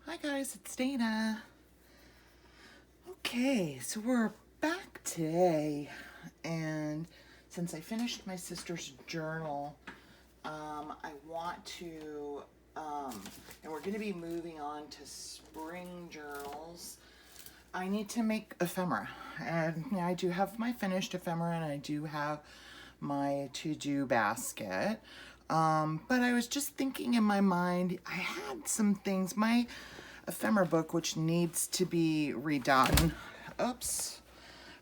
Hi guys, it's Dana. Okay, so we're back today, and since I finished my sister's journal, I want to, and we're going to be moving on to spring journals. I need to make ephemera, and I do have my finished ephemera, and I do have my to-do basket. But I was just thinking in my mind, I had some things, my ephemera book, which needs to be redone.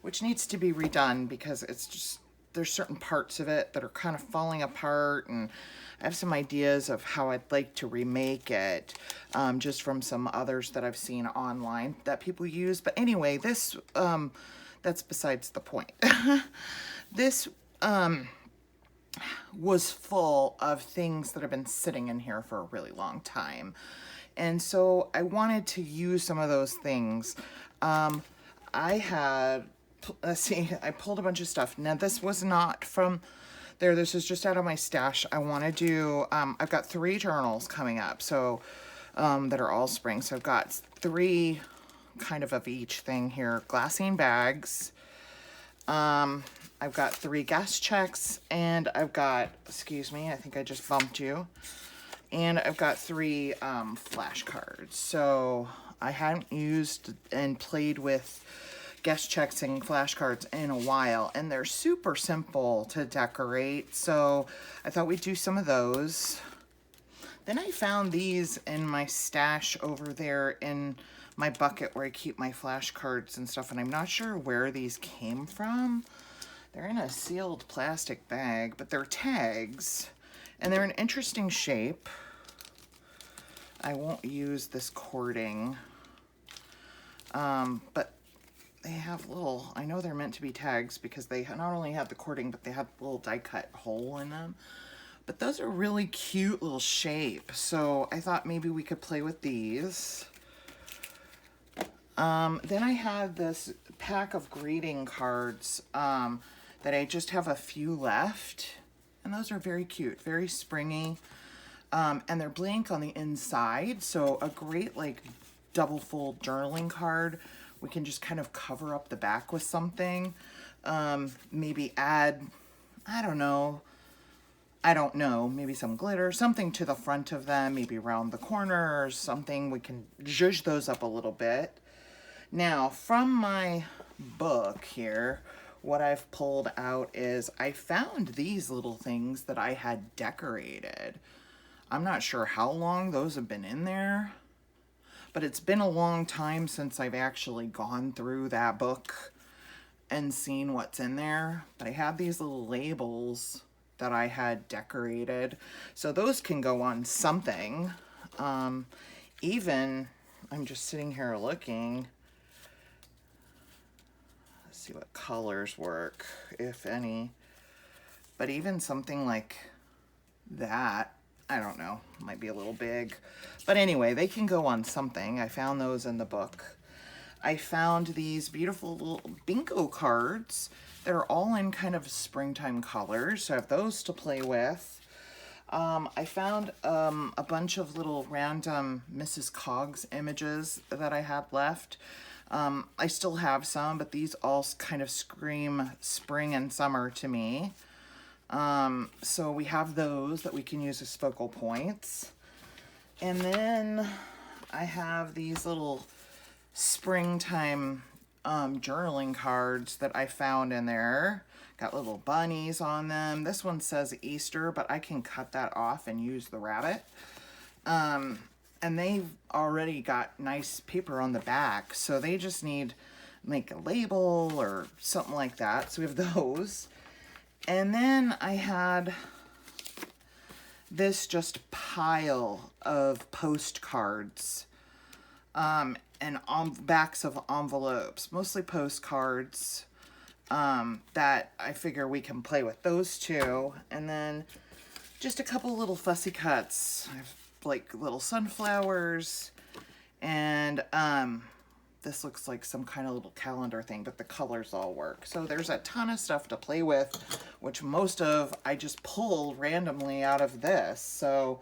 Which needs to be redone because it's just, there's certain parts of it that are kind of falling apart, and I have some ideas of how I'd like to remake it, just from some others that I've seen online that people use. But anyway, this, that's besides the point. This, was full of things that have been sitting in here for a really long time. And so I wanted to use some of those things. I had, let's see, I pulled a bunch of stuff. Now this was not from there. This is just out of my stash. I want to do, I've got 3 journals coming up. So, that are all spring. So I've got 3 kind of each thing here. Glassine bags. I've got 3 guest checks, and I've got, excuse me, I think I just bumped you. And I've got 3 flashcards. So I hadn't used and played with guest checks and flashcards in a while, and they're super simple to decorate. So I thought we'd do some of those. Then I found these in my stash over there in my bucket where I keep my flashcards and stuff, and I'm not sure where these came from. They're in a sealed plastic bag, but they're tags, and they're an interesting shape. I won't use this cording, but they have little, I know they're meant to be tags because they not only have the cording, but they have a little die cut hole in them. But those are really cute little shape, so I thought maybe we could play with these. Then I had this pack of greeting cards that I just have a few left, and those are very cute, very springy, and they're blank on the inside, so a great like double fold journaling card. We can just kind of cover up the back with something, maybe add, I don't know, maybe some glitter, something to the front of them, maybe around the corner or something. We can zhuzh those up a little bit. Now, from my book here, what I've pulled out is I found these little things that I had decorated. I'm not sure how long those have been in there, but it's been a long time since I've actually gone through that book and seen what's in there. But I have these little labels that I had decorated, so those can go on something. Even, I'm just sitting here looking, let's see what colors work, if any, but even something like that, I don't know, might be a little big, but anyway, they can go on something. I found those in the book. I found these beautiful little bingo cards. They're all in kind of springtime colors, so I have those to play with. I found a bunch of little random Mrs. Coggs images that I had left. I still have some, but these all kind of scream spring and summer to me. So we have those that we can use as focal points. And then I have these little springtime journaling cards that I found in there. Got little bunnies on them. This one says Easter, but I can cut that off and use the rabbit. And they've already got nice paper on the back, so they just need like a label or something like that. So we have those. And then I had this just pile of postcards, and backs of envelopes, mostly postcards, that I figure we can play with those 2. And then just a couple little fussy cuts. I have like little sunflowers, and this looks like some kind of little calendar thing, but the colors all work. So there's a ton of stuff to play with, which most of I just pull randomly out of this. So,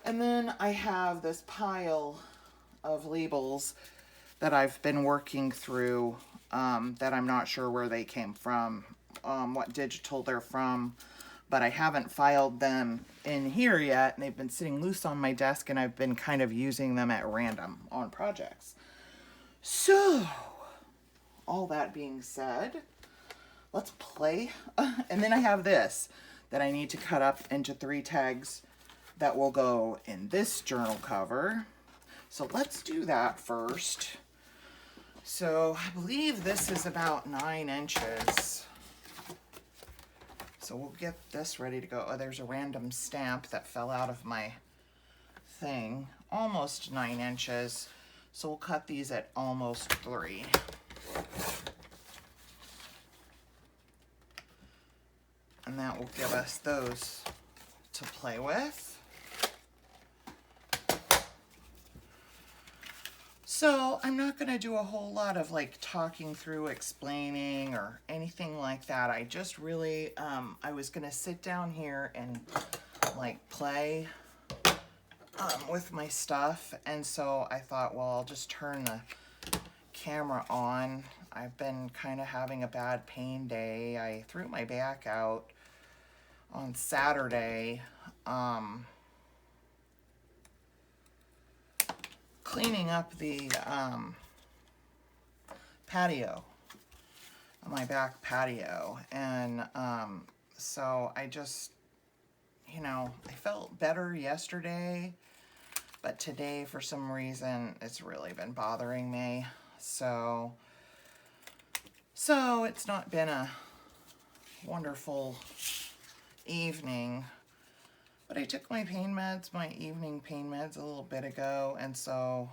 and then I have this pile of labels that I've been working through that I'm not sure where they came from, what digital they're from, but I haven't filed them in here yet, and they've been sitting loose on my desk, and I've been kind of using them at random on projects. So, all that being said, let's play. And then I have this that I need to cut up into 3 tags that will go in this journal cover. So let's do that first. So I believe this is about 9 inches. So we'll get this ready to go. Oh, there's a random stamp that fell out of my thing. Almost 9 inches. So we'll cut these at almost 3. And that will give us those to play with. So I'm not going to do a whole lot of like talking through, explaining, or anything like that. I just really, I was going to sit down here and like play with my stuff. And so I thought, well, I'll just turn the camera on. I've been kind of having a bad pain day. I threw my back out on Saturday. Cleaning up the patio, my back patio, and so I just, you know, I felt better yesterday, but today for some reason it's really been bothering me. So it's not been a wonderful evening. But I took my pain meds, my evening pain meds a little bit ago, and so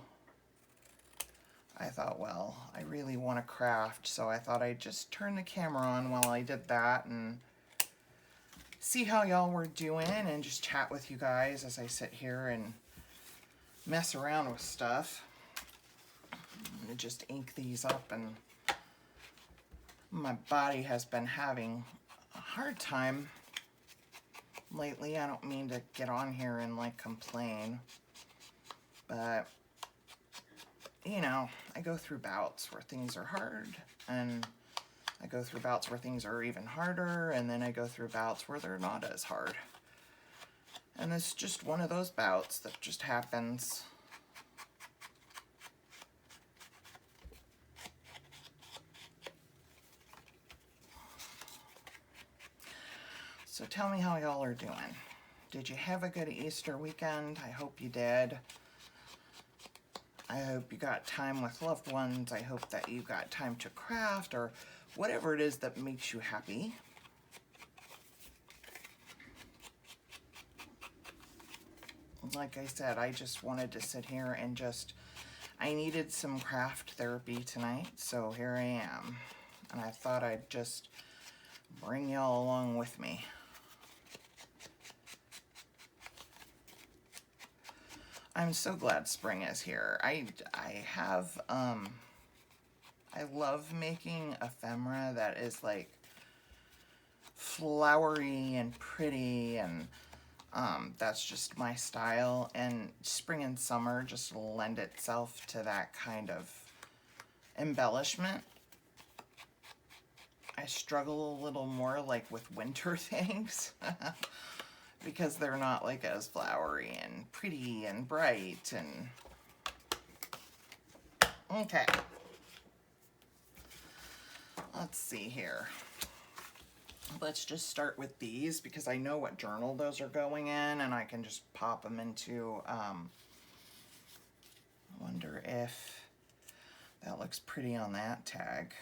I thought, well, I really want to craft, so I thought I'd just turn the camera on while I did that and see how y'all were doing and just chat with you guys as I sit here and mess around with stuff. I'm going to just ink these up, and my body has been having a hard time lately. I don't mean to get on here and like complain, but you know, I go through bouts where things are hard, and I go through bouts where things are even harder, and then I go through bouts where they're not as hard. And it's just one of those bouts that just happens. So tell me how y'all are doing. Did you have a good Easter weekend? I hope you did. I hope you got time with loved ones. I hope that you got time to craft or whatever it is that makes you happy. Like I said, I just wanted to sit here and I needed some craft therapy tonight, so here I am. And I thought I'd just bring y'all along with me. I'm so glad spring is here. I love making ephemera that is like flowery and pretty, and that's just my style, and spring and summer just lend itself to that kind of embellishment. I struggle a little more like with winter things because they're not like as flowery and pretty and bright and okay. Let's see here. Let's just start with these because I know what journal those are going in, and I can just pop them into, I wonder if that looks pretty on that tag.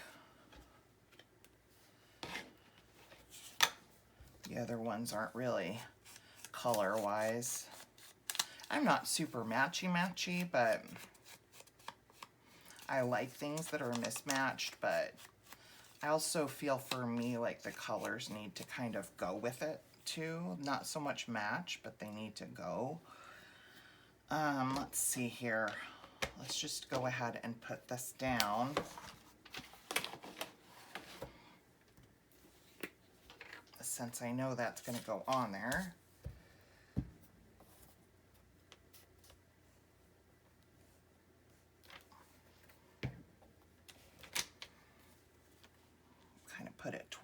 The other ones aren't really color-wise. I'm not super matchy-matchy, but I like things that are mismatched, but I also feel for me like the colors need to kind of go with it too. Not so much match, but they need to go. Let's see here. Let's just go ahead and put this down. Since I know that's going to go on there.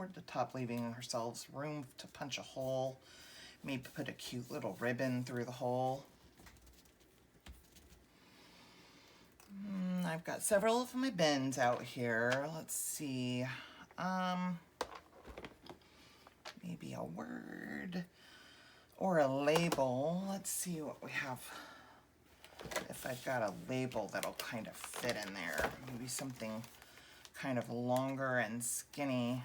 toward the top, leaving ourselves room to punch a hole. Maybe put a cute little ribbon through the hole. I've got several of my bins out here. Let's see. Maybe a word or a label. Let's see what we have. If I've got a label that'll kind of fit in there. Maybe something kind of longer and skinny.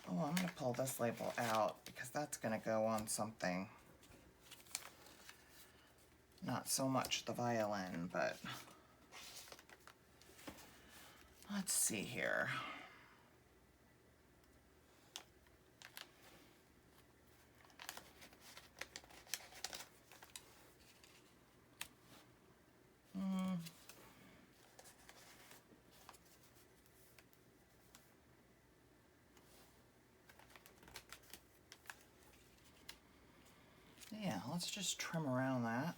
Oh, I'm gonna pull this label out because that's gonna go on something. Not so much the violin, but let's see here. Yeah, let's just trim around that.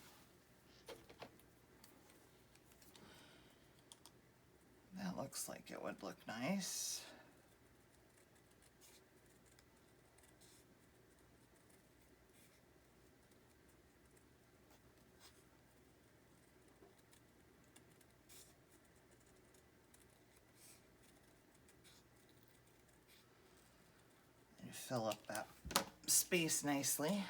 That looks like it would look nice. And fill up that space nicely.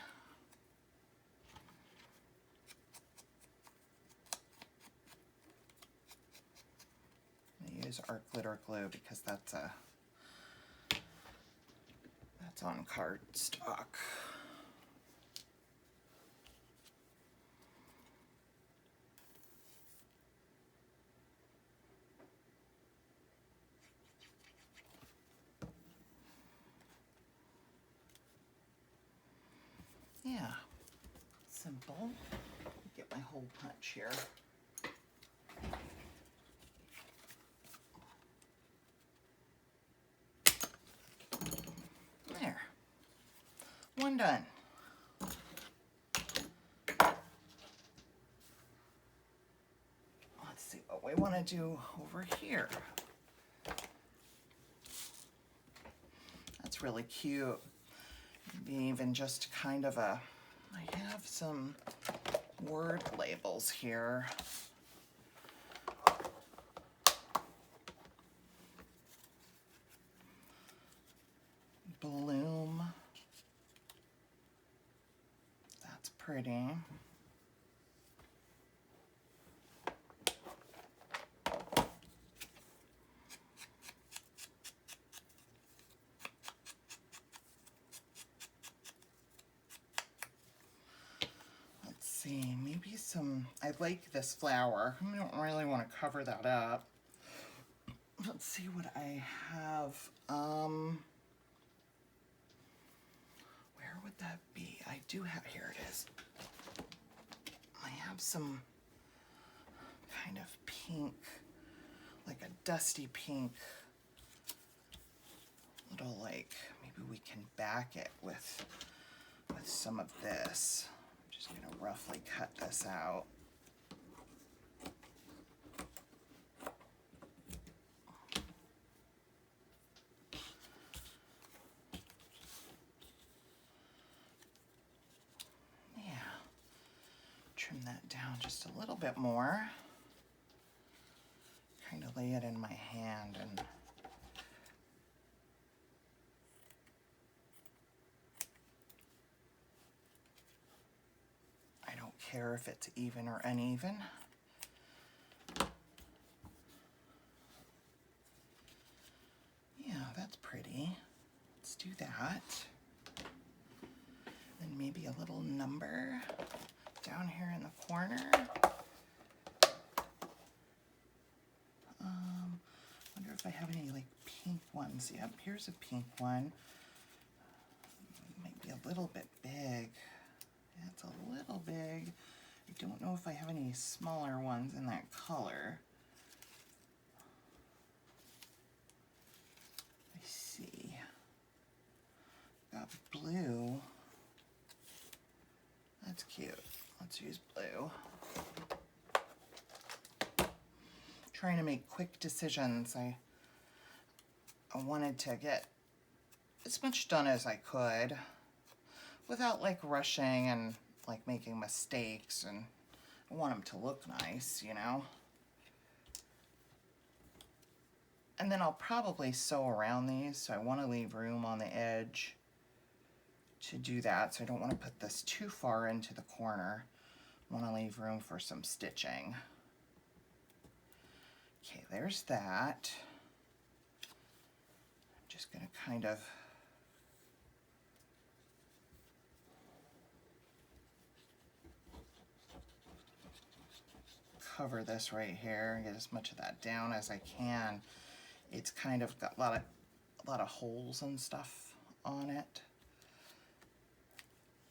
Use our glitter glue because that's on cardstock. Yeah, simple. Get my hole punch here. There, one done. Let's see what we want to do over here. That's really cute. Maybe even just kind of a, I have some word labels here. Bloom. That's pretty. Let's see, maybe some, I like this flower. I don't really want to cover that up. Let's see what I have. Where would that be? I do have, here it is. I have some kind of pink, like a dusty pink, little like, maybe we can back it with some of this. I'm just gonna roughly cut this out. Trim that down just a little bit more. Kind of lay it in my hand and I don't care if it's even or uneven. Yeah, that's pretty. Let's do that. Then maybe a little number down here in the corner. Wonder if I have any like pink ones. Yep, here's a pink one. Might be a little bit big. Yeah, it's a little big. I don't know if I have any smaller ones in that color. I see. Got blue. That's cute. Let's use blue. Trying to make quick decisions. I wanted to get as much done as I could without like rushing and like making mistakes, and I want them to look nice, you know. And then I'll probably sew around these, so I want to leave room on the edge to do that. So I don't want to put this too far into the corner. I want to leave room for some stitching. Okay, there's that. I'm just going to kind of cover this right here and get as much of that down as I can. It's kind of got a lot of holes and stuff on it.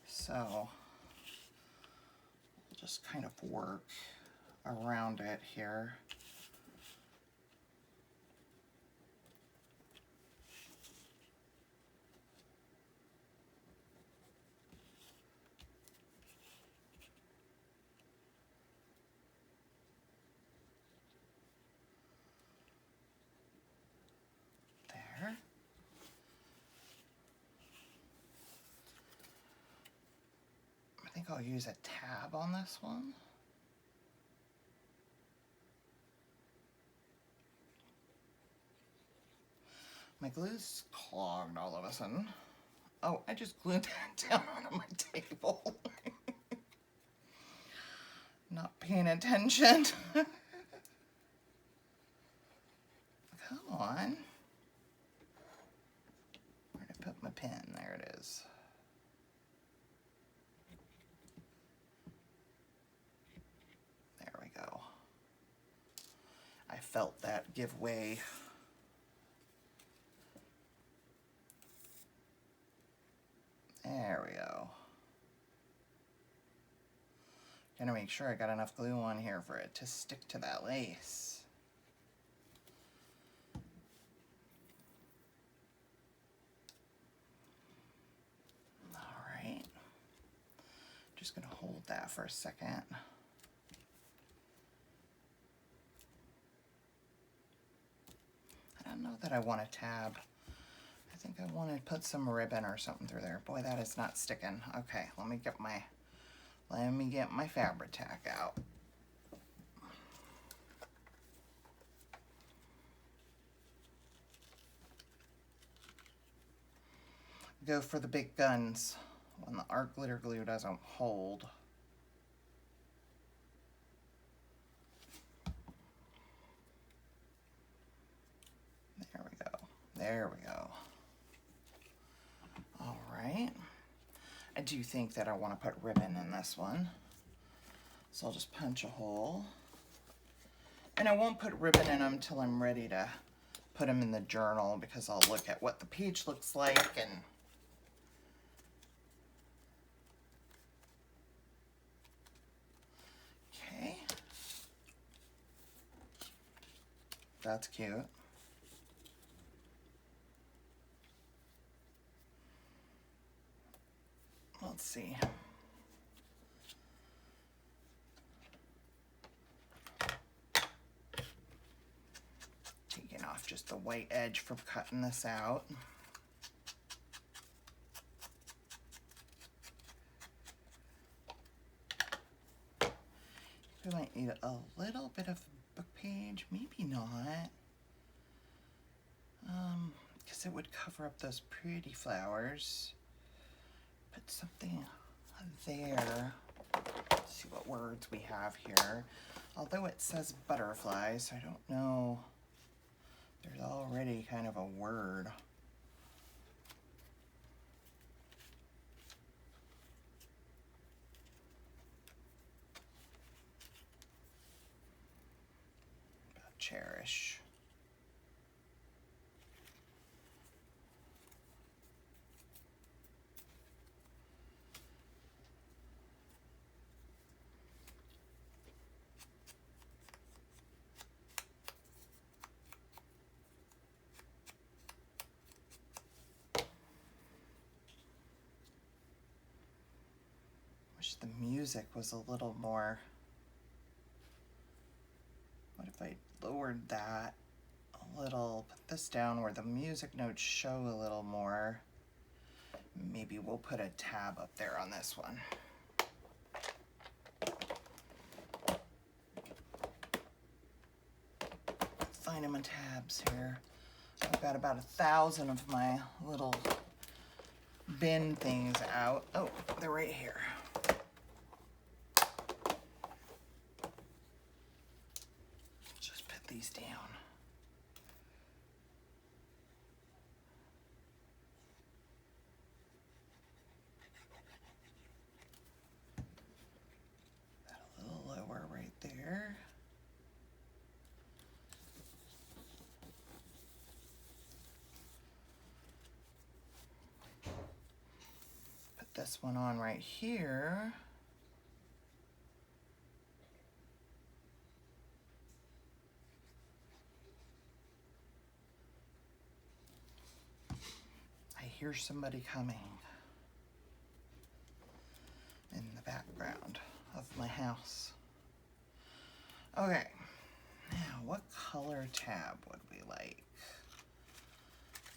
So we'll just kind of work around it here. There. I think I'll use a tab on this one. My glue's clogged all of a sudden. Oh, I just glued that down on my table. Not paying attention. Come on. Where'd I put my pen? There it is. There we go. I felt that give way. There we go. Gonna make sure I got enough glue on here for it to stick to that lace. Alright. Just gonna hold that for a second. I don't know that I want a tab. I think I want to put some ribbon or something through there. Boy, that is not sticking. Okay, let me get my Fabri-Tac out. Go for the big guns when the art glitter glue doesn't hold. There we go. There we go. All right. I do think that I want to put ribbon in this one. So I'll just punch a hole. And I won't put ribbon in them till I'm ready to put them in the journal, because I'll look at what the page looks like and okay. That's cute. Let's see. Taking off just the white edge from cutting this out. We might need a little bit of book page, maybe not. Because it would cover up those pretty flowers. Put something there. Let's see what words we have here. Although it says butterflies, I don't know. There's already kind of a word. About cherish. The music was a little more. What if I lowered that a little, put this down where the music notes show a little more. Maybe we'll put a tab up there on this one. Find my tabs here. I've got about 1,000 of my little bin things out. Oh, they're right here. Just put these down. That a little lower right there. This one on right here. I hear somebody coming in the background of my house. Okay, now what color tab would we like?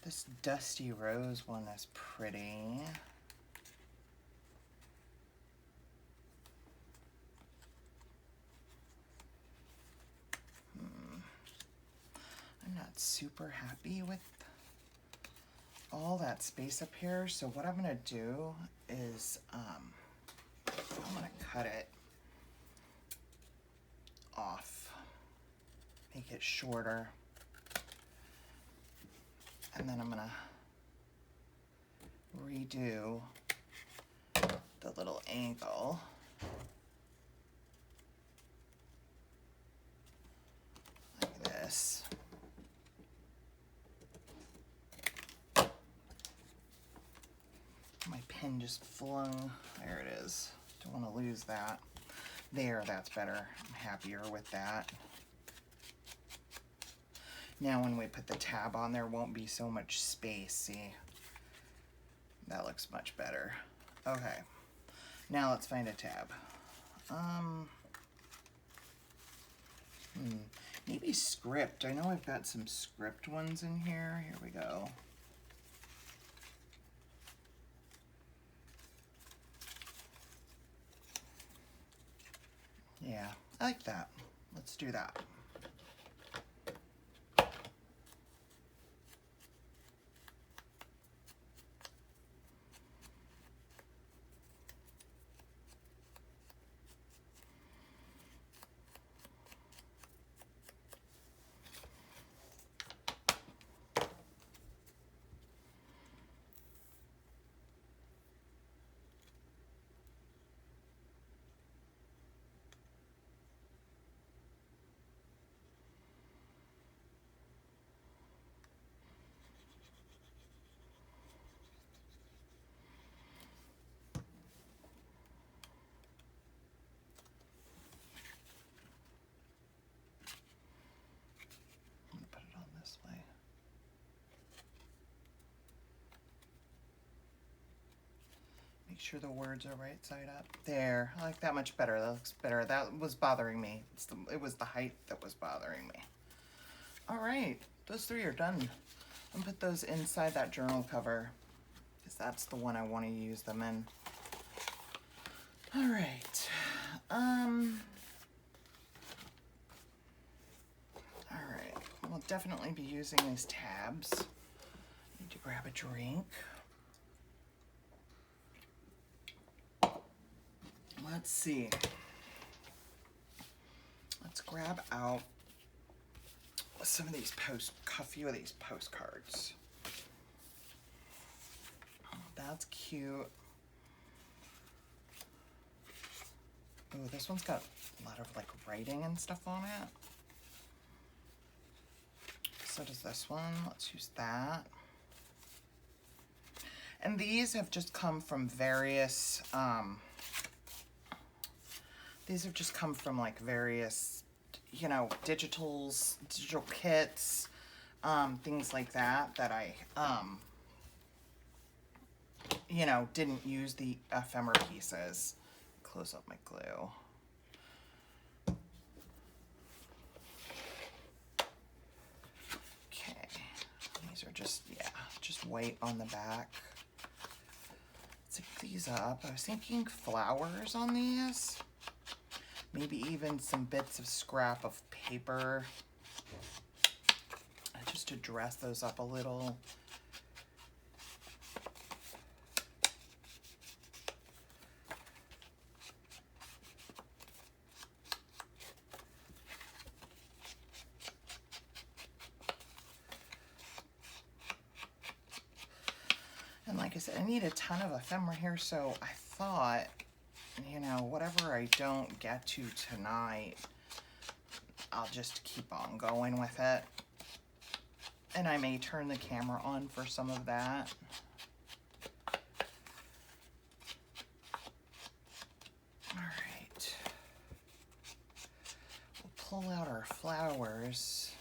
This dusty rose one is pretty. I'm not super happy with all that space up here, so what I'm gonna do is I'm gonna cut it off, make it shorter, and then I'm gonna redo the little angle. Like this. My pen just flung. There it is. Don't want to lose that. There, that's better. I'm happier with that. Now when we put the tab on, there won't be so much space. See? That looks much better. Okay. Now let's find a tab. Maybe script. I know I've got some script ones in here. Here we go. Yeah, I like that. Let's do that. Make sure the words are right side up. There, I like that much better. That looks better. That was bothering me. It was the height that was bothering me. All right, those three are done. I'm gonna put those inside that journal cover because that's the one I want to use them in. All right. All right, we'll definitely be using these tabs. Need to grab a drink. Let's see. Let's grab out some of these a few of these postcards. Oh, that's cute. Oh, this one's got a lot of like writing and stuff on it. So does this one. Let's use that. And these have just come from various, these have just come from like various, you know, digital kits, things like that, that I, you know, didn't use the ephemera pieces. Close up my glue. white on the back. Zip these up. I was thinking flowers on these. Maybe even some bits of scrap of paper. Just to dress those up a little. And like I said, I need a ton of ephemera here, so I thought, you know, whatever I don't get to tonight, I'll just keep on going with it. And I may turn the camera on for some of that. All right. We'll pull out our flowers.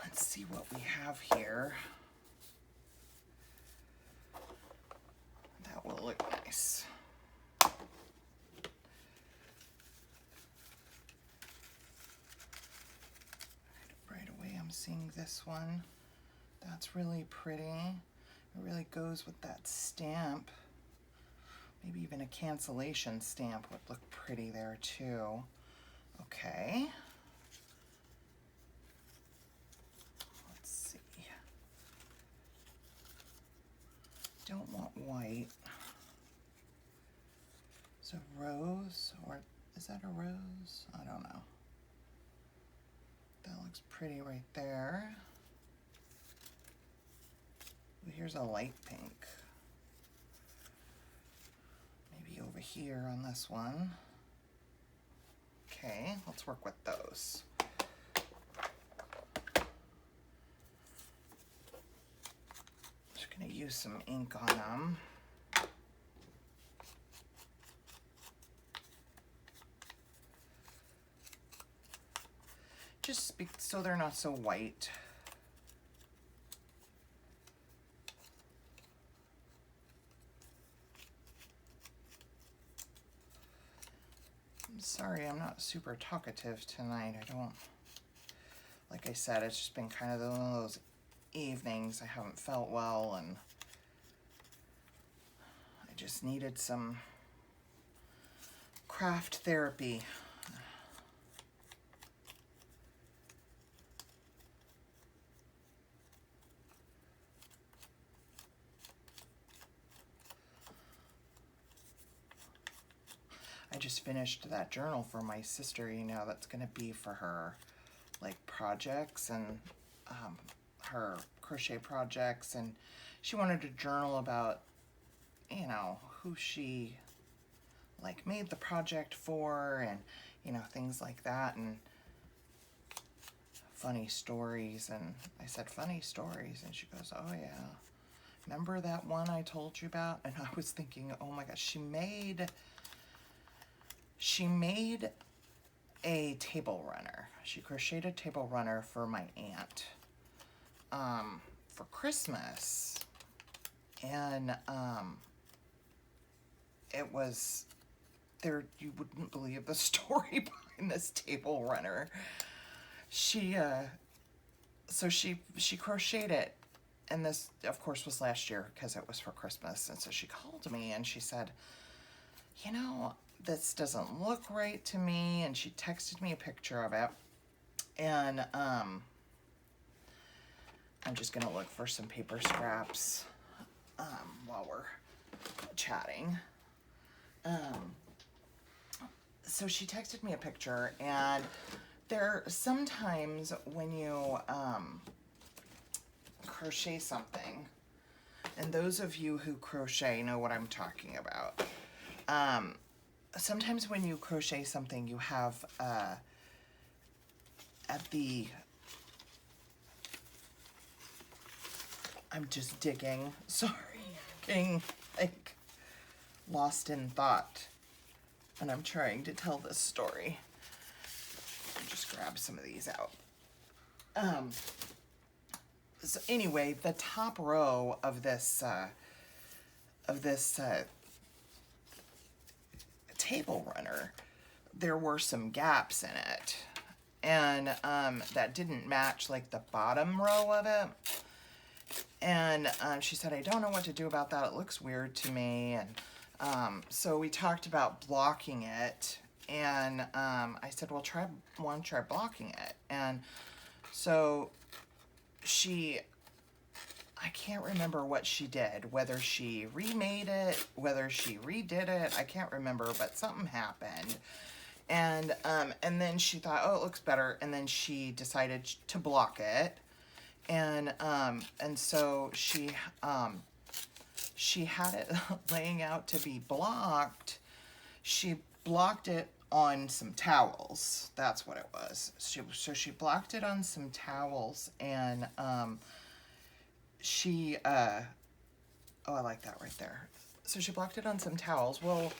Let's see what we have here. That will look nice. Right away I'm seeing this one. That's really pretty. It really goes with that stamp. Maybe even a cancellation stamp would look pretty there too. Okay. Let's see. Don't want white. So rose, or is that a rose? I don't know. That looks pretty right there. Ooh, here's a light pink. Maybe over here on this one. Okay, let's work with those. Just gonna use some ink on them. Just so they're not so white. I'm sorry, I'm not super talkative tonight. I don't, like I said, it's just been kind of one of those evenings. I haven't felt well, and I just needed some craft therapy. I just finished that journal for my sister, you know, that's going to be for her, like, projects and her crochet projects, and she wanted to journal about, you know, who she, like, made the project for, and, you know, things like that, and funny stories. And I said, funny stories? And she goes, oh yeah, remember that one I told you about? And I was thinking, oh my gosh, she made a table runner. She crocheted a table runner for my aunt for Christmas. And it was there, you wouldn't believe the story behind this table runner. She crocheted it, and this of course was last year because it was for Christmas. And so she called me and she said, you know, this doesn't look right to me, and she texted me a picture of it. And I'm just gonna look for some paper scraps while we're chatting. So she texted me a picture, and there sometimes when you crochet something, and those of you who crochet know what I'm talking about. Sometimes when you crochet something, you have I'm just digging, sorry, getting like lost in thought, and I'm trying to tell this story. I'll just grab some of these out. So anyway, the top row of this table runner, there were some gaps in it, and that didn't match like the bottom row of it. And she said, I don't know what to do about that. It looks weird to me. And so we talked about blocking it. And I said, well, try blocking it. And so I can't remember what she did, whether she remade it, whether she redid it. I can't remember, but something happened. And then she thought, oh, it looks better. And then she decided to block it. And so she had it laying out to be blocked. She blocked it on some towels. That's what it was. So she blocked it on some towels, and oh, I like that right there. So she blocked it on some towels. Well,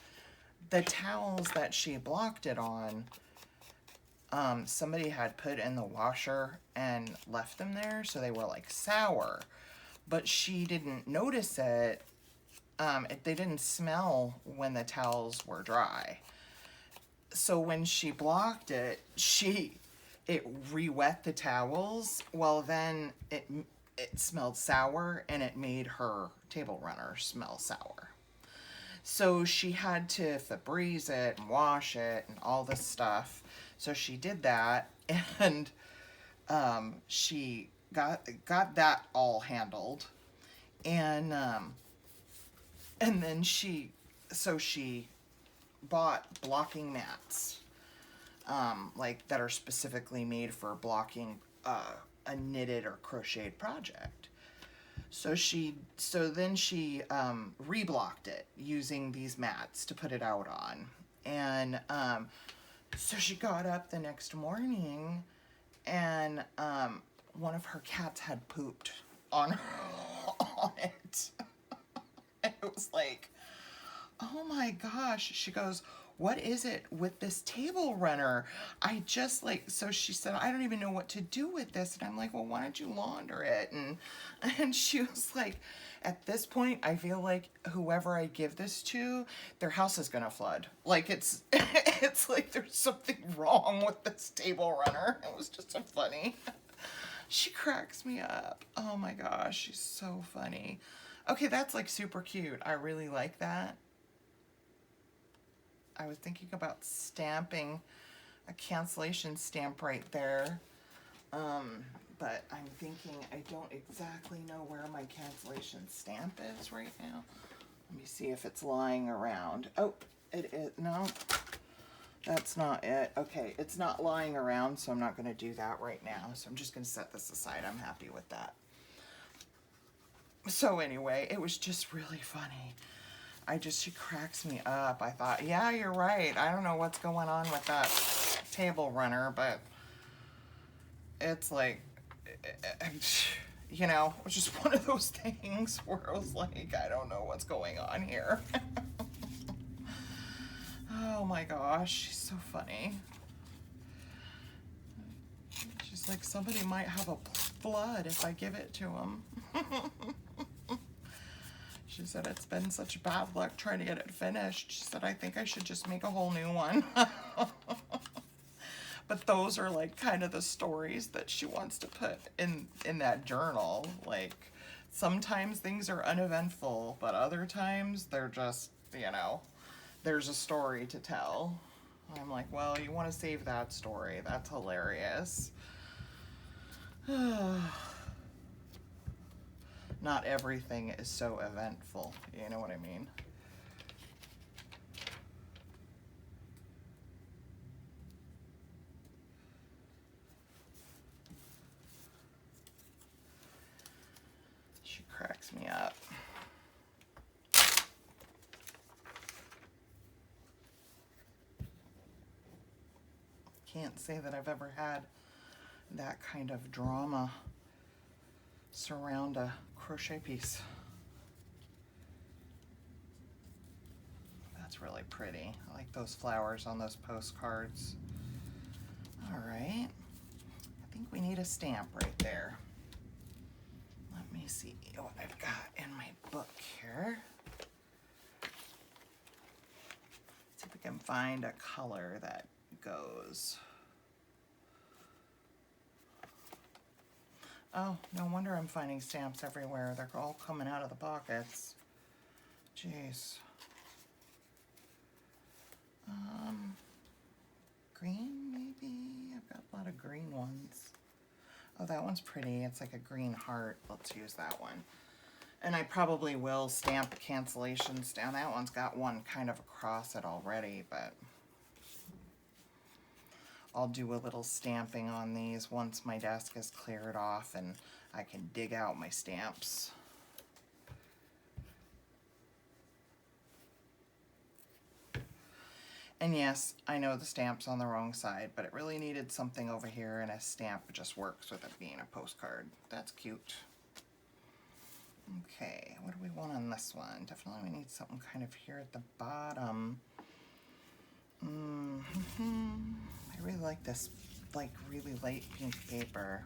the towels that she blocked it on, somebody had put in the washer and left them there, so they were like sour, but she didn't notice it. They didn't smell when the towels were dry. So when she blocked it, it re-wet the towels. Well, then it smelled sour, and it made her table runner smell sour. So she had to Febreze it and wash it and all this stuff. So she did that, and she got that all handled, and then she bought blocking mats, like that are specifically made for blocking a knitted or crocheted project. So then she reblocked it using these mats to put it out on, and so she got up the next morning, and one of her cats had pooped on it. And it was like, oh my gosh. She goes, what is it with this table runner? So she said, I don't even know what to do with this. And I'm like, well, why don't you launder it? And she was like, at this point, I feel like whoever I give this to, their house is gonna flood. Like it's like there's something wrong with this table runner. It was just so funny. She cracks me up. Oh my gosh, she's so funny. Okay, that's like super cute. I really like that. I was thinking about stamping a cancellation stamp right there. But I'm thinking I don't exactly know where my cancellation stamp is right now. Let me see if it's lying around. Oh, it is. No, that's not it. Okay, it's not lying around, so I'm not going to do that right now. So I'm just going to set this aside. I'm happy with that. So anyway, it was just really funny. She cracks me up. I thought, yeah, you're right. I don't know what's going on with that table runner, but it's like, you know, it was just one of those things where I was like, I don't know what's going on here. Oh my gosh, she's so funny. She's like, somebody might have a flood if I give it to him. She said, it's been such bad luck trying to get it finished. She said, I think I should just make a whole new one. But those are like kind of the stories that she wants to put in that journal. Like sometimes things are uneventful, but other times they're just, you know, there's a story to tell. I'm like, well, you want to save that story. That's hilarious. Not everything is so eventful, you know what I mean? She cracks me up. Can't say that I've ever had that kind of drama surround a crochet piece. That's really pretty. I like those flowers on those postcards. All right, I think we need a stamp right there. Let me see what I've got in my book here. See if we can find a color that goes. Oh, no wonder I'm finding stamps everywhere. They're all coming out of the pockets. Jeez. Green, maybe? I've got a lot of green ones. Oh, that one's pretty. It's like a green heart. Let's use that one. And I probably will stamp the cancellations down. That one's got one kind of across it already, but I'll do a little stamping on these once my desk is cleared off and I can dig out my stamps. And yes, I know the stamp's on the wrong side, but it really needed something over here, and a stamp just works with it being a postcard. That's cute. Okay, what do we want on this one? Definitely we need something kind of here at the bottom. I really like this, like, really light pink paper.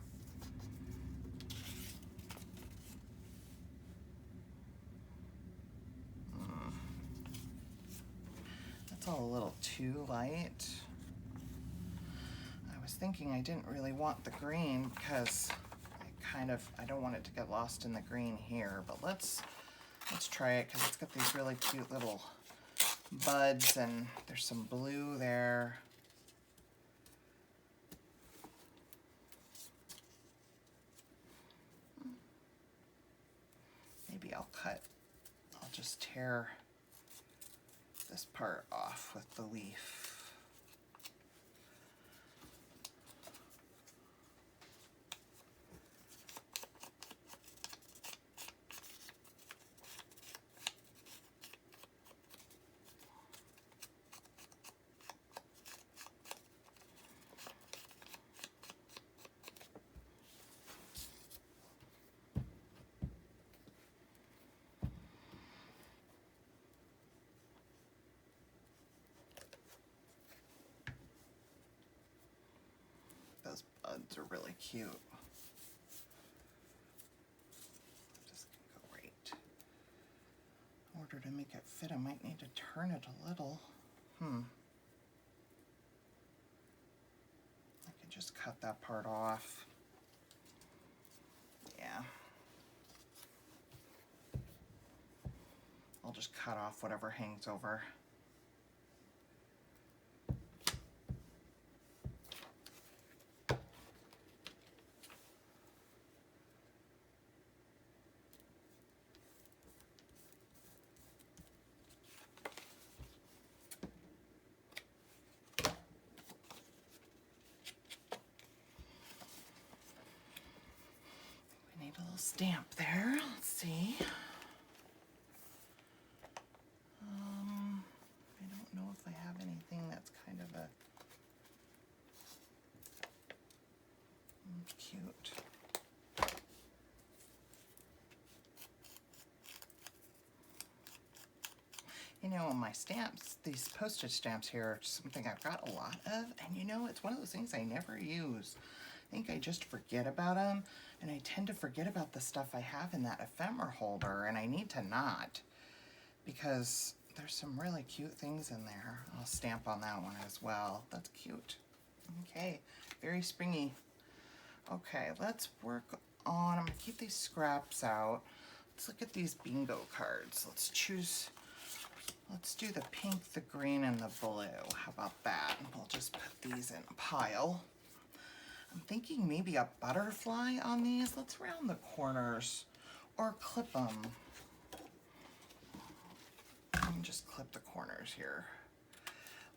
That's all a little too light. I was thinking I didn't really want the green because I don't want it to get lost in the green here, but let's try it because it's got these really cute little buds and there's some blue there. Maybe I'll just tear this part off with the leaf. Those buds are really cute. Just gonna go right. In order to make it fit, I might need to turn it a little. I could just cut that part off. Yeah. I'll just cut off whatever hangs over. A little stamp there. Let's see. I don't know if I have anything that's kind of a cute. You know, my stamps, these postage stamps here are something I've got a lot of, and you know, it's one of those things I never use. I think I just forget about them, and I tend to forget about the stuff I have in that ephemera holder, and I need to not, because there's some really cute things in there. I'll stamp on that one as well. That's cute. Okay, very springy. Okay, let's work on, I'm gonna keep these scraps out. Let's look at these bingo cards. Let's do the pink, the green, and the blue. How about that? We'll just put these in a pile. I'm thinking maybe a butterfly on these. Let's round the corners or clip them. Just clip the corners here,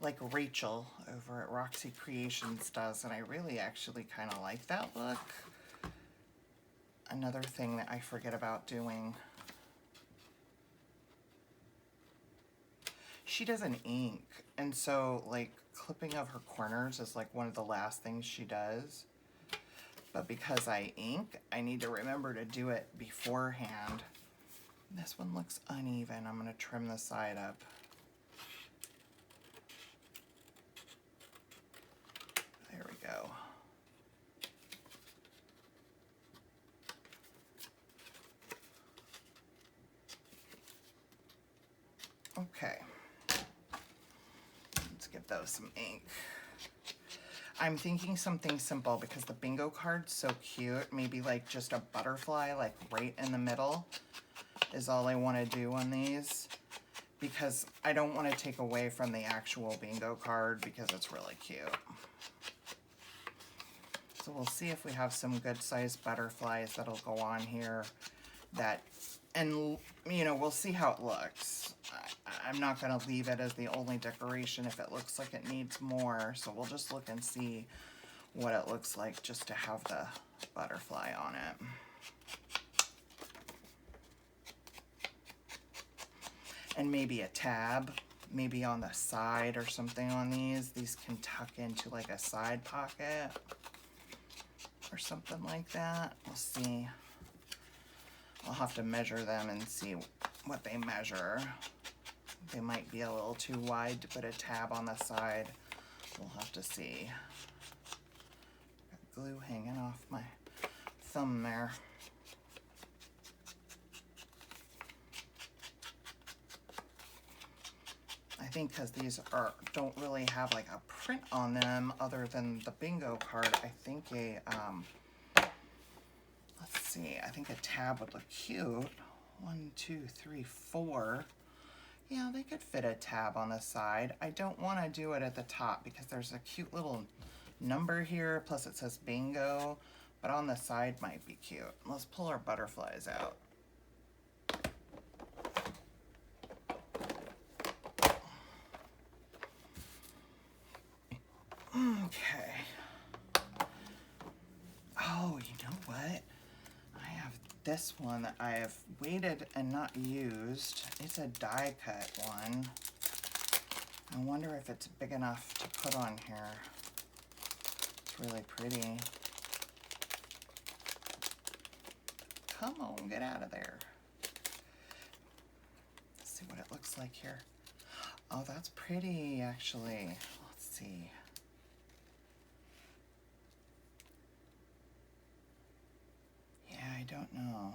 like Rachel over at Roxy Creations does, and I really actually kind of like that look. Another thing that I forget about doing. She doesn't ink, and so like clipping of her corners is like one of the last things she does. But because I ink, I need to remember to do it beforehand. This one looks uneven. I'm going to trim the side up. There we go. Okay. give those some ink. I'm thinking something simple because the bingo card's so cute. Maybe like just a butterfly, like right in the middle is all I want to do on these, because I don't want to take away from the actual bingo card because it's really cute. So we'll see if we have some good sized butterflies that'll go on here that, and you know, we'll see how it looks. I'm not going to leave it as the only decoration if it looks like it needs more. So we'll just look and see what it looks like just to have the butterfly on it. And maybe a tab, maybe on the side or something on these. These can tuck into like a side pocket or something like that. We'll see. I'll have to measure them and see what they measure. They might be a little too wide to put a tab on the side. We'll have to see. Got glue hanging off my thumb there. I think because these don't really have like a print on them other than the bingo card, I think a, let's see, I think a tab would look cute. 1, 2, 3, 4. Yeah, they could fit a tab on the side. I don't want to do it at the top because there's a cute little number here, plus it says bingo, but on the side might be cute. Let's pull our butterflies out. Okay. Oh, you know what? I have this one that I have waited and not used. It's a die cut one. I wonder if it's big enough to put on here. It's really pretty. Come on, get out of there. Let's see what it looks like here. Oh, that's pretty, actually. Let's see. I don't know.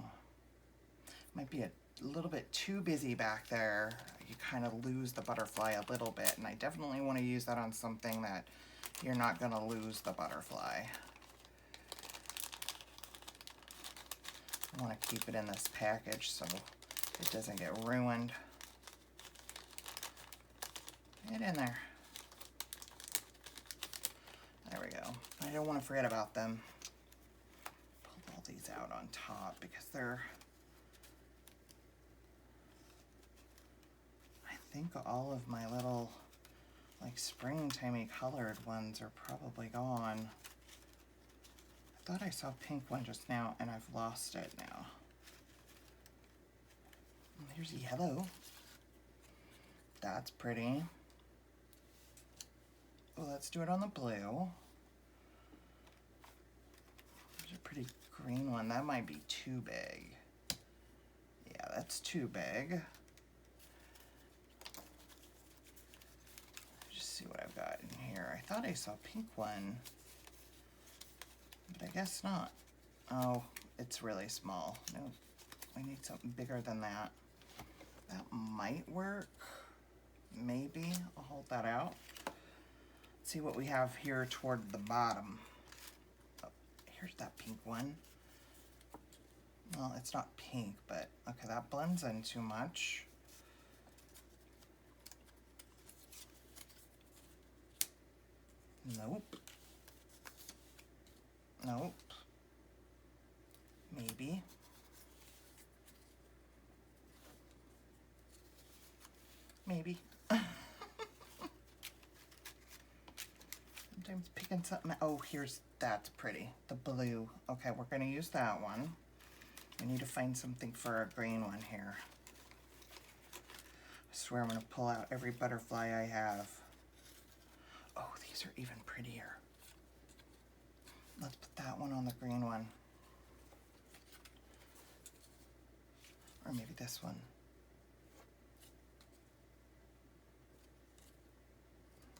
Might be a little bit too busy back there. You kind of lose the butterfly a little bit, and I definitely want to use that on something that you're not going to lose the butterfly. I want to keep it in this package so it doesn't get ruined. Get in there. There we go. I don't want to forget about them. These out on top because they're, I think all of my little like springtimey colored ones are probably gone. I thought I saw a pink one just now and I've lost it now. Here's yellow. That's pretty. Well, let's do it on the blue. There's a pretty green one. That might be too big. Yeah, that's too big. Just see what I've got in here. I thought I saw a pink one, but I guess not. Oh, it's really small. No, we need something bigger than that. That might work. Maybe. I'll hold that out. Let's see what we have here toward the bottom. Oh, here's that pink one. Well, it's not pink, but okay, that blends in too much. Nope. Nope. Maybe. Maybe. Sometimes picking something. Oh, that's pretty. The blue. Okay, we're going to use that one. We need to find something for a green one here. I swear I'm going to pull out every butterfly I have. Oh, these are even prettier. Let's put that one on the green one. Or maybe this one.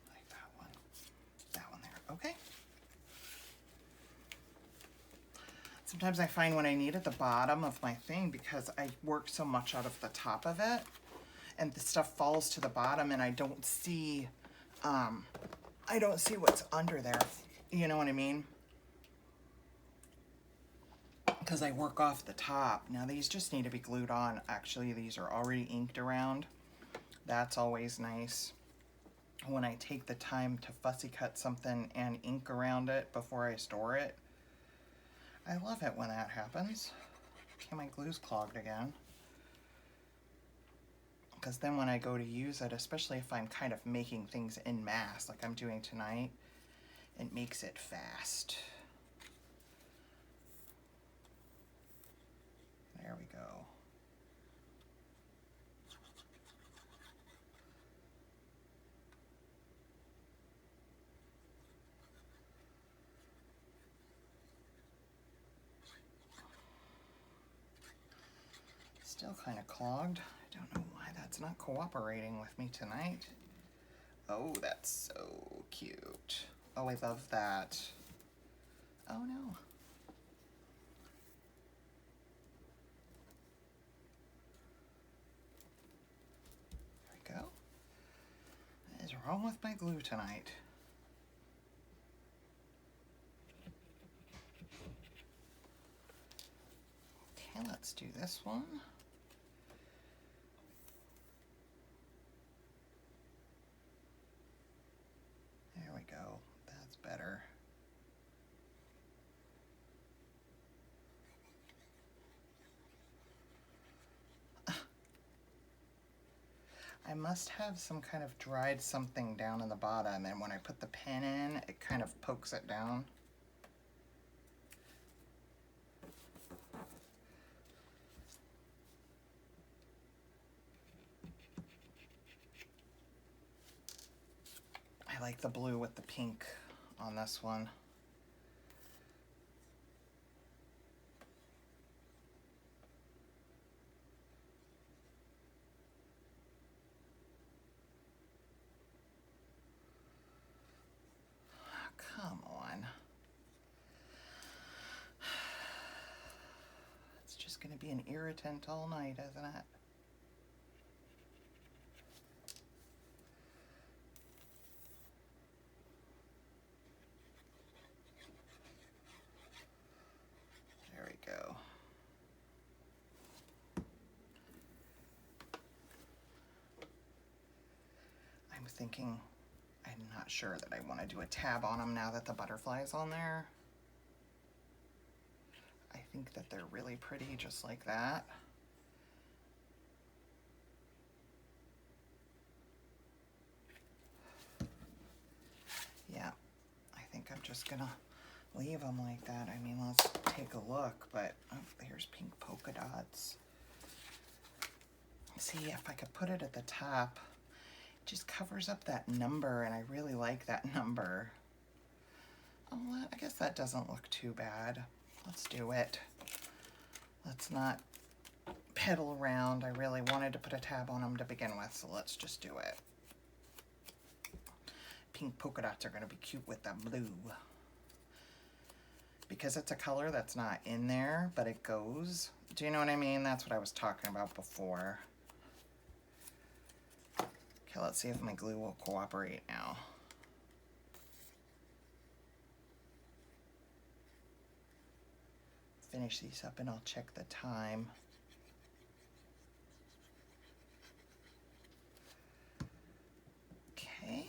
Like that one. That one there. Okay. Sometimes I find when I need at the bottom of my thing, because I work so much out of the top of it, and the stuff falls to the bottom and I don't see I don't see what's under there. You know what I mean? Because I work off the top. Now these just need to be glued on. Actually, these are already inked around. That's always nice. When I take the time to fussy cut something and ink around it before I store it. I love it when that happens. Okay, my glue's clogged again. Because then when I go to use it, especially if I'm kind of making things en masse like I'm doing tonight, it makes it fast. There we go. Still kind of clogged. I don't know why that's not cooperating with me tonight. Oh, that's so cute. Oh, I love that. Oh no. There we go. What is wrong with my glue tonight? Okay, let's do this one. There we go. That's better. I must have some kind of dried something down in the bottom, and when I put the pen in, it kind of pokes it down. I like the blue with the pink on this one. Come on. It's just going to be an irritant all night, isn't it? There we go. I'm thinking, I'm not sure that I want to do a tab on them now that the butterfly's on there. I think that they're really pretty just like that. Yeah, I think I'm just gonna leave them like that. I mean, let's take a look, but oh, there's pink polka dots. See, if I could put it at the top, it just covers up that number, and I really like that number. Oh, I guess that doesn't look too bad. Let's do it. Let's not peddle around. I really wanted to put a tab on them to begin with, so let's just do it. Pink polka dots are going to be cute with the blue. Because it's a color that's not in there, but it goes. Do you know what I mean? That's what I was talking about before. Okay, let's see if my glue will cooperate now. Finish these up and I'll check the time. Okay.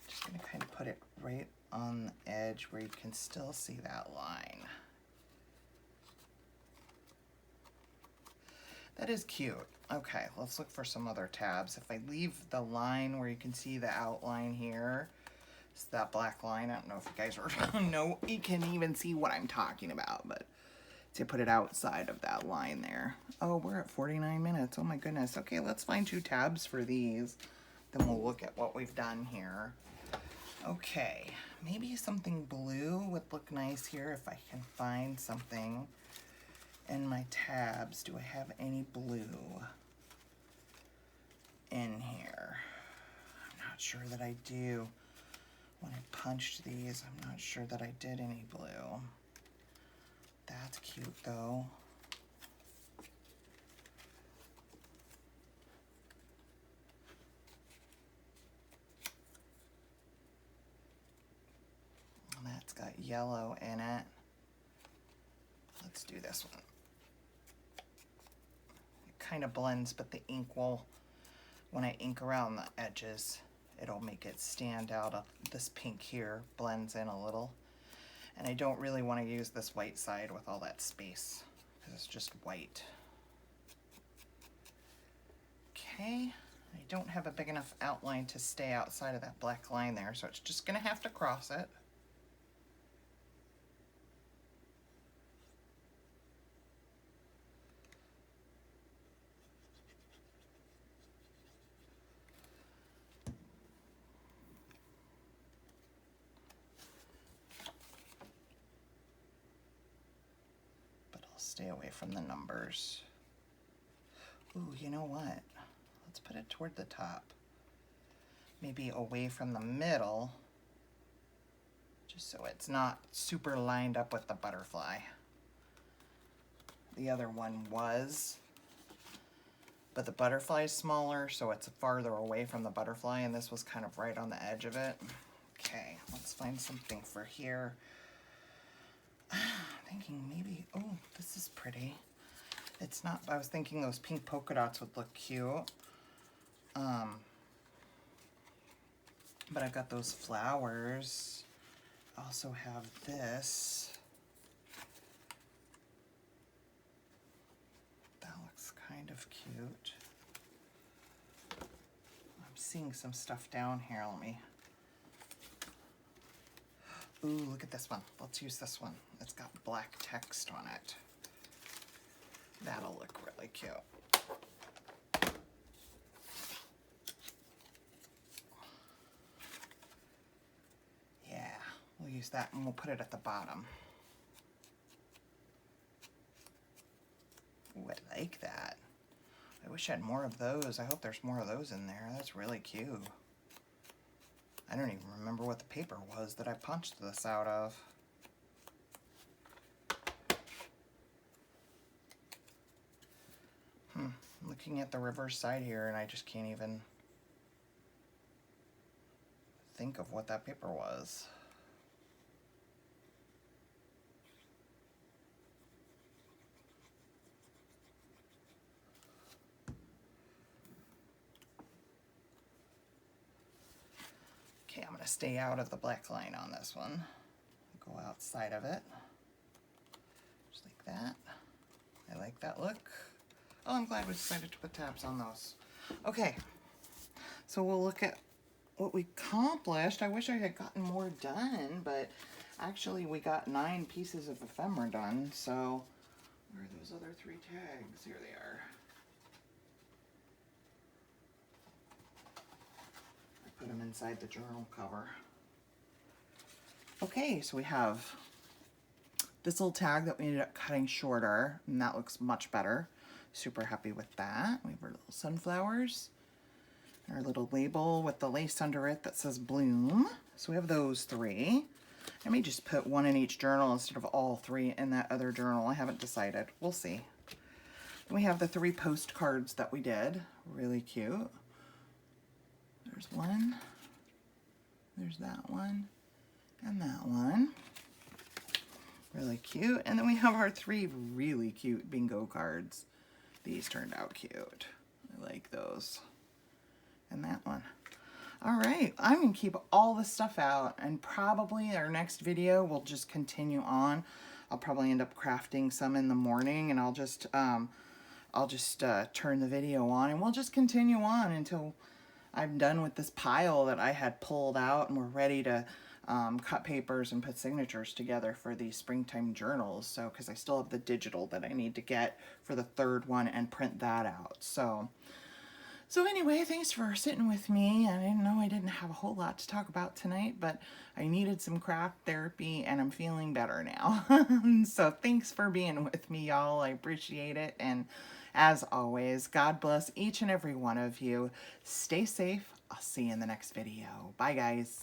Just gonna kind of put it right on the edge where you can still see that line. That is cute. Okay, let's look for some other tabs. If I leave the line where you can see the outline here, it's that black line. I don't know if you guys are no, you can even see what I'm talking about, but to put it outside of that line there. Oh, we're at 49 minutes. Oh my goodness. Okay, let's find 2 tabs for these. Then we'll look at what we've done here. Okay, maybe something blue would look nice here if I can find something in my tabs. Do I have any blue in here? I'm not sure that I do. When I punched these, I'm not sure that I did any blue. That's cute though. yellow in it. Let's do this one. It kind of blends, but the ink will, when I ink around the edges, it'll make it stand out. This pink here blends in a little. And I don't really want to use this white side with all that space, because it's just white. Okay, I don't have a big enough outline to stay outside of that black line there, so it's just going to have to cross it. But I'll stay away from the numbers. Ooh, you know what? Let's put it toward the top. Maybe away from the middle, just so it's not super lined up with the butterfly. The other one was, but the butterfly is smaller, so it's farther away from the butterfly, and this was kind of right on the edge of it. Okay, let's find something for here. I'm thinking maybe, oh, this is pretty. It's not, I was thinking those pink polka dots would look cute. But I've got those flowers. I also have this. That looks kind of cute. I'm seeing some stuff down here. Let me. Ooh, look at this one. Let's use this one. It's got black text on it. That'll look really cute. We'll use that and we'll put it at the bottom. Ooh, I like that. I wish I had more of those. I hope there's more of those in there. That's really cute. I don't even remember what the paper was that I punched this out of. I'm looking at the reverse side here and I just can't even think of what that paper was. Okay, I'm going to stay out of the black line on this one. Go outside of it. Just like that. I like that look. Oh, I'm glad we decided to put tabs on those. Okay, so we'll look at what we accomplished. I wish I had gotten more done, but actually we got 9 pieces of ephemera done, so where are those other 3 tags? Here they are. Put them inside the journal cover. Okay, so we have this little tag that we ended up cutting shorter, and that looks much better. Super happy with that. We have our little sunflowers, our little label with the lace under it that says bloom. So we have those 3. I may just put 1 in each journal instead of all 3 in that other journal. I haven't decided. We'll see. Then we have the 3 postcards that we did. Really cute. There's one, there's that one, and that one. Really cute. And then we have our 3 really cute bingo cards. These turned out cute. I like those. And that one. All right, I'm gonna keep all this stuff out, and probably our next video will just continue on. I'll probably end up crafting some in the morning, and I'll just turn the video on, and we'll just continue on until I'm done with this pile that I had pulled out, and we're ready to cut papers and put signatures together for these springtime journals. So, because I still have the digital that I need to get for the 3rd one and print that out. So anyway, thanks for sitting with me. I didn't know I didn't have a whole lot to talk about tonight, but I needed some craft therapy and I'm feeling better now. So thanks for being with me, y'all. I appreciate it. And as always, God bless each and every one of you. Stay safe. I'll see you in the next video. Bye, guys.